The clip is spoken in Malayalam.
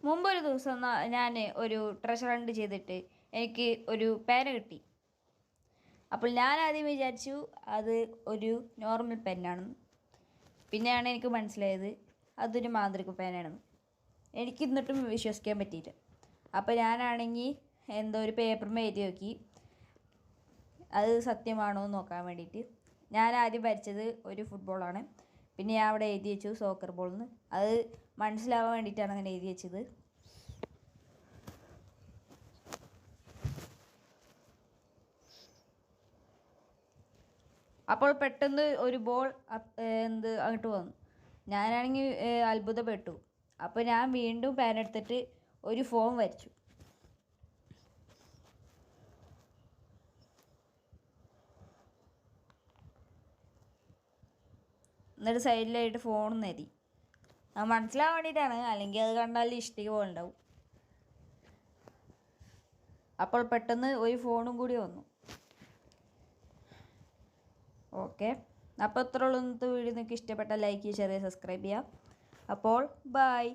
മുമ്പൊരു ദിവസം ഞാൻ ഒരു ട്രഷർ ഹണ്ട് ചെയ്തിട്ട് എനിക്ക് ഒരു പേന കിട്ടി. അപ്പോൾ ഞാൻ ആദ്യം വിചാരിച്ചു അത് ഒരു നോർമൽ പെന്നാണെന്ന്. പിന്നെയാണ് എനിക്ക് മനസ്സിലായത് അതൊരു മാന്ത്രിക പേനയാണെന്ന്. എനിക്ക് എന്നിട്ടും വിശ്വസിക്കാൻ പറ്റിയില്ല. അപ്പോൾ ഞാനാണെങ്കിൽ എന്തോ ഒരു പേപ്പറിൽ എഴുതി നോക്കി അത് സത്യമാണോ എന്ന് നോക്കാൻ വേണ്ടിയിട്ട്. ഞാൻ ആദ്യം വരച്ചത് ഒരു ഫുട്ബോളാണ്. പിന്നെ ഞാൻ അവിടെ എഴുതി വെച്ചു സോക്കർ ബോൾ എന്ന്. അത് മനസ്സിലാവാൻ വേണ്ടിയിട്ടാണ് അങ്ങനെ എഴുതി വെച്ചത്. അപ്പോൾ പെട്ടെന്ന് ഒരു ബോൾ അങ്ങോട്ട് വന്നു. ഞാനാണെങ്കിൽ അത്ഭുതപ്പെട്ടു. അപ്പോൾ ഞാൻ വീണ്ടും പേന എടുത്തിട്ട് ഒരു ഫോം വരച്ചു. എന്നിട്ട് സൈഡിലായിട്ട് ഫോണും എഴുതി. അത് മനസ്സിലാവാൻ വേണ്ടിയിട്ടാണ്, അല്ലെങ്കിൽ അത് കണ്ടാൽ ഇഷ്ടിക പോലെ ഉണ്ടാവും. അപ്പോൾ പെട്ടെന്ന് ഒരു ഫോണും കൂടി വന്നു. ഓക്കെ, അപ്പോൾ ഇത്രയുള്ള ഇന്നത്തെ വീഡിയോ നിങ്ങൾക്ക് ഇഷ്ടപ്പെട്ടാൽ ലൈക്ക് ചെയ്യുക, ഷെയർ ചെയ്യുക, സബ്സ്ക്രൈബ് ചെയ്യുക. അപ്പോൾ ബൈ.